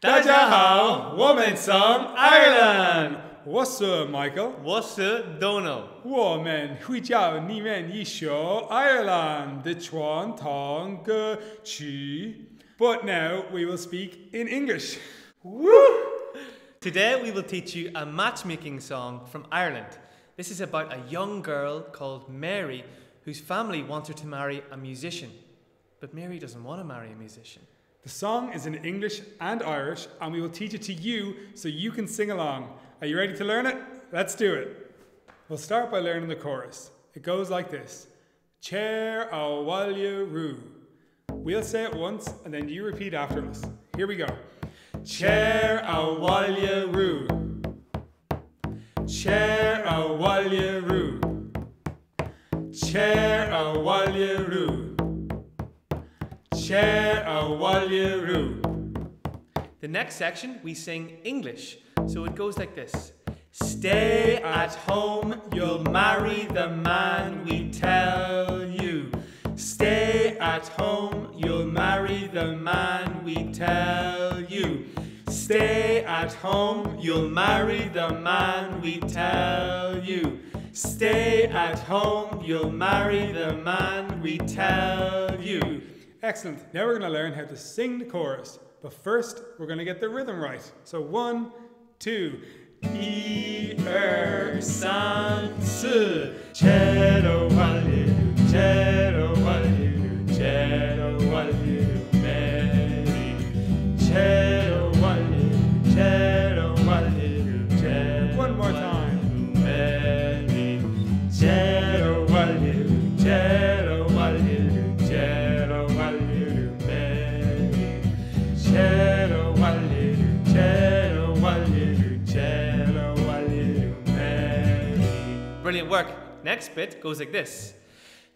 大家好，我们从爱尔兰。我是 Michael， 我是 Dónal。我们会教你们一首爱尔兰的传统歌曲。But now we will speak in English. Woo! Today we will teach you a matchmaking song from Ireland. This is about a young girl called Mary whose family wants her to marry a musician. But Mary doesn't want to marry a musician. The song is in English and Irish, and we will teach it to you so you can sing along. Are you ready to learn it? Let's do it. We'll start by learning the chorus. It goes like this. Téir Abhaile Riú. We'll say it once, and then you repeat after us. Here we go. Téir Abhaile Riú. Téir Abhaile Riú. Téir Abhaile Riú. Téir Abhaile Riú. The next section we sing English, so it goes like this. Stay at home, you'll marry the man we tell you. Stay at home, you'll marry the man we tell you. Stay at home, you'll marry the man we tell you. Stay at home, you'll marry the man we tell you. Excellent. Now we're going to learn how to sing the chorus. But first, we're going to get the rhythm right. So 1, 2. Teir Abhaile Riú, Téir Abhaile Riú, Téir Abhaile Riú, Mary. Téir Abhaile Riú, Téir Abhaile Riú, Téir. One more time. Mary. Téir Abhaile Riú, Téir Abhaile Riú, Téir Abhaile Riú, Mary. Téir Abhaile Riú, Téir Abhaile Riú, Téir Abhaile Riú, Mary. Brilliant work. Next bit goes like this.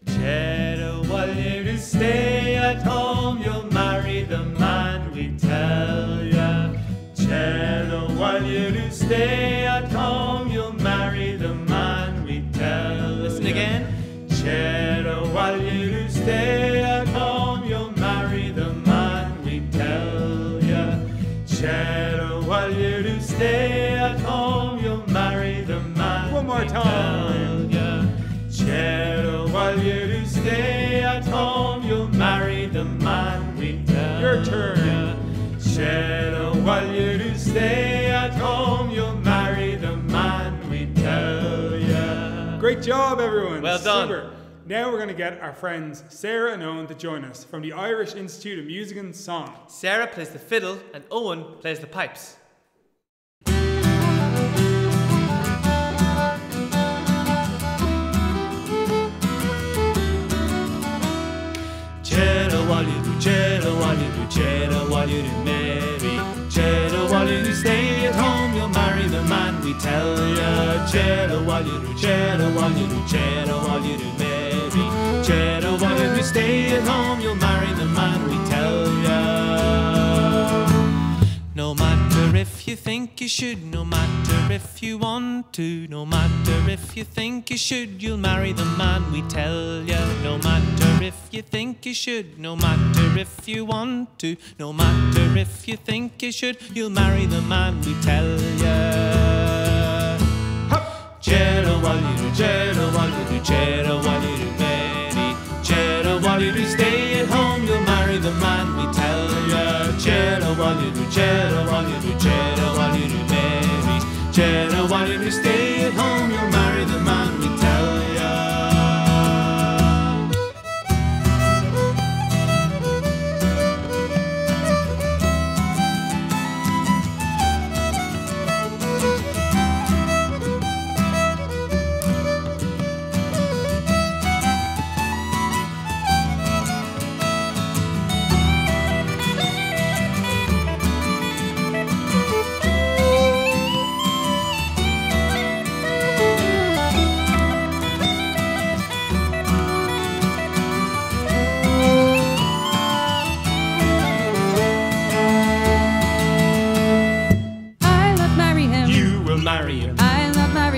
Téir Abhaile Riú, stay at home, you'll marry the man we tell ya. Téir Abhaile Riú, stay at home, you'll marry the man we tell. Listen again. Téir Abhaile Riú, stay at home, you'll marry the man we tell ya. Téir Abhaile Riú, stay at home, you'll marry the man. One more time. Téir Abhaile Riú, stay at home, you'll marry the man we tell. Your turn. Téir Abhaile Riú, stay at home, you'll marry the man we tell ya. Great job, everyone. Well done. Super. Now we're going to get our friends Sarah and Eoin to join us from the Irish Institute of Music and Song. Sarah plays the fiddle and Eoin plays the pipes. Téir Abhaile Riú, Téir Abhaile Riú, Téir Abhaile Riú, Mary. Téir Abhaile Riú, stay at home, you'll marry the man we tell ya. Téir Abhaile Riú, Téir Abhaile Riú, Téir Abhaile Riú, Mary. Téir Abhaile Riú, stay at home, you'll marry the man we tell ya. No matter if you think you should, no matter if you want to, no matter if you think you should, you'll marry the man we tell ya. No matter if you think you should, no matter if you want to, no matter if you think you should, you'll marry the man we tell ya. Téir Abhaile Riú, Téir Abhaile Riú, Téir Abhaile Riú, Mary. Téir Abhaile Riú, stay at home, you'll marry the man we tell ya. Téir Abhaile Riú, Téir Abhaile Riú, Téir Abhaile Riú, Mary. Téir Abhaile Riú, stay at home, you'll marry the man we tell ya.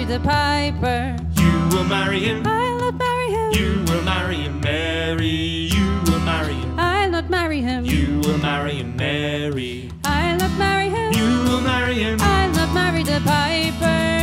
the piper. You will marry him. I'll not marry him. You will marry him, Mary. You will marry him. I'll not marry him. You will marry him, Mary. I'll not marry marry him. I'll not marry the piper.